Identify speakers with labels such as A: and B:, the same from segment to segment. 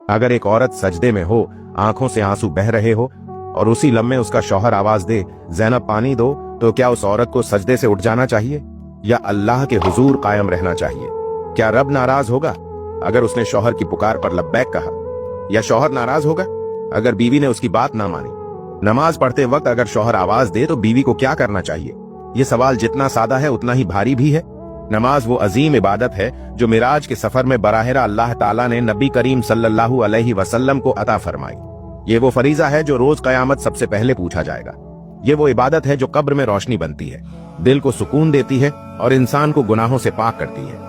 A: अगर एक औरत सजदे में हो, आंखों से आंसू बह रहे हो और उसी लम्हे उसका शौहर आवाज दे, ज़ैनब पानी दो, तो क्या उस औरत को सजदे से उठ जाना चाहिए या अल्लाह के हुजूर कायम रहना चाहिए? क्या रब नाराज होगा अगर उसने शौहर की पुकार पर लब्बैक कहा, या शौहर नाराज होगा अगर बीवी ने उसकी बात ना मानी? नमाज पढ़ते वक्त अगर शौहर आवाज दे तो बीवी को क्या करना चाहिए? ये सवाल जितना सादा है उतना ही भारी भी है। नमाज वो अजीम इबादत है जो मिराज के सफर में बराहरा अल्लाह ताला ने नबी करीम सल्लल्लाहु अलैहि वसल्लम को अता फरमाई। ये वो फरीजा है जो रोज कयामत सबसे पहले पूछा जाएगा। ये वो इबादत है जो कब्र में रोशनी बनती है, दिल को सुकून देती है और इंसान को गुनाहों से पाक करती है।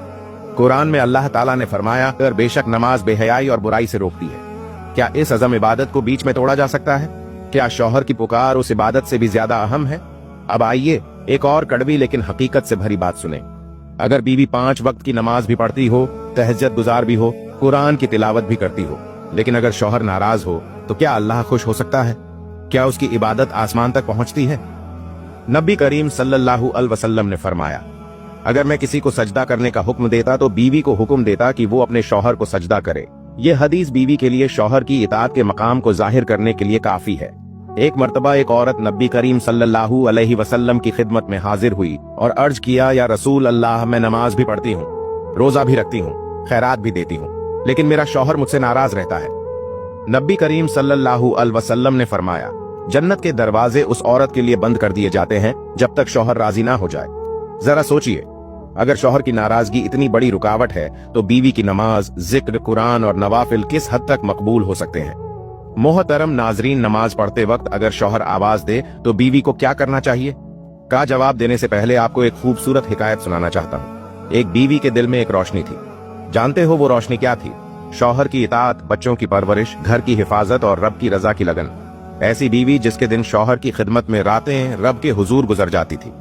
A: कुरान में अल्लाह ताला ने फरमाया, अगर बेशक नमाज बेहयाई और बुराई से रोकती है। क्या इस अज़म इबादत को बीच में तोड़ा जा सकता है? क्या शौहर की पुकार उस इबादत से भी ज्यादा अहम है? अब आइए एक और कड़वी लेकिन हकीकत से भरी बात सुने। अगर बीवी 5 वक्त की नमाज भी पढ़ती हो, तहज्जुद गुजार भी हो, कुरान की तिलावत भी करती हो, लेकिन अगर शौहर नाराज हो तो क्या अल्लाह खुश हो सकता है? क्या उसकी इबादत आसमान तक पहुंचती है? नबी करीम सल्लल्लाहु अलैहि वसल्लम ने फरमाया, अगर मैं किसी को सजदा करने का हुक्म देता तो बीवी को हुक्म देता कि वो अपने शौहर को सजदा करे। ये हदीस बीवी के लिए शौहर की इताअत के मकाम को जाहिर करने के लिए काफी है। एक मर्तबा एक औरत नबी करीम सल्लल्लाहु अलैहि वसल्लम की खिदमत में हाजिर हुई और अर्ज किया, या रसूल अल्लाह, मैं नमाज भी पढ़ती हूँ, रोजा भी रखती हूँ, खैरात भी देती हूँ, लेकिन मेरा शौहर मुझसे नाराज रहता है। नबी करीम सल्लल्लाहु अलैहि वसल्लम ने फरमाया, जन्नत के दरवाजे उस औरत के लिए बंद कर दिए जाते हैं जब तक शौहर राजी ना हो जाए। जरा सोचिए, अगर शौहर की नाराजगी इतनी बड़ी रुकावट है तो बीवी की नमाज, जिक्र, कुरान और नवाफिल किस हद तक मकबूल हो सकते हैं? मोहतरम नाजरीन, नमाज पढ़ते वक्त अगर शौहर आवाज दे तो बीवी को क्या करना चाहिए का जवाब देने से पहले आपको एक खूबसूरत हिकायत सुनाना चाहता हूँ। एक बीवी के दिल में एक रोशनी थी। जानते हो वो रोशनी क्या थी? शौहर की इताअत, बच्चों की परवरिश, घर की हिफाजत और रब की रजा की लगन। ऐसी बीवी जिसके दिन शौहर की खिदमत में रातें रब के हुजूर गुजर जाती थी।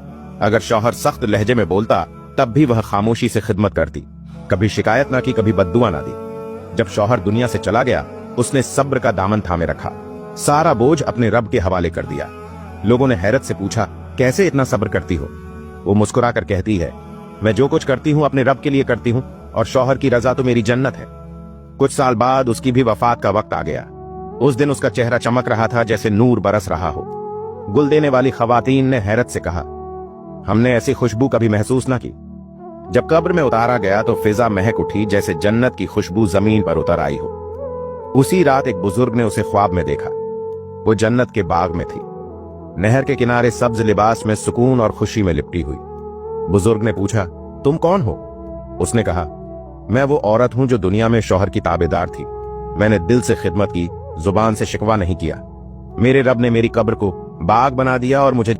A: अगर शौहर सख्त लहजे में बोलता तब भी वह खामोशी से खिदमत करती, कभी शिकायत ना की, कभी बद्दुआ ना दी। जब शौहर दुनिया से चला गया उसने सब्र का दामन थामे रखा, सारा बोझ अपने रब के हवाले कर दिया। लोगों ने हैरत से पूछा, कैसे इतना सब्र करती हो? वो मुस्कुरा कर कहती है, मैं जो कुछ करती हूँ अपने रब के लिए करती हूँ और शौहर की रजा तो मेरी जन्नत है। कुछ साल बाद उसकी भी वफात का वक्त आ गया। उस दिन उसका चेहरा चमक रहा था जैसे नूर बरस रहा हो। गुल देने वाली खवातीन ने हैरत से कहा, हमने ऐसी खुशबू कभी महसूस ना की। जब कब्र में उतारा गया तो फिजा महक उठी जैसे जन्नत की खुशबू जमीन पर उतर आई हो। उसी रात एक बुजुर्ग ने उसे ख्वाब में देखा। वो जन्नत के बाग में थी, नहर के किनारे सब्ज लिबास में सुकून और खुशी में लिपटी हुई। बुजुर्ग ने पूछा, तुम कौन हो? उसने कहा, मैं वो औरत हूं जो दुनिया में शौहर की ताबेदार थी। मैंने दिल से खिदमत की, जुबान से शिकवा नहीं किया। मेरे रब ने मेरी कब्र को बाग बना दिया और मुझे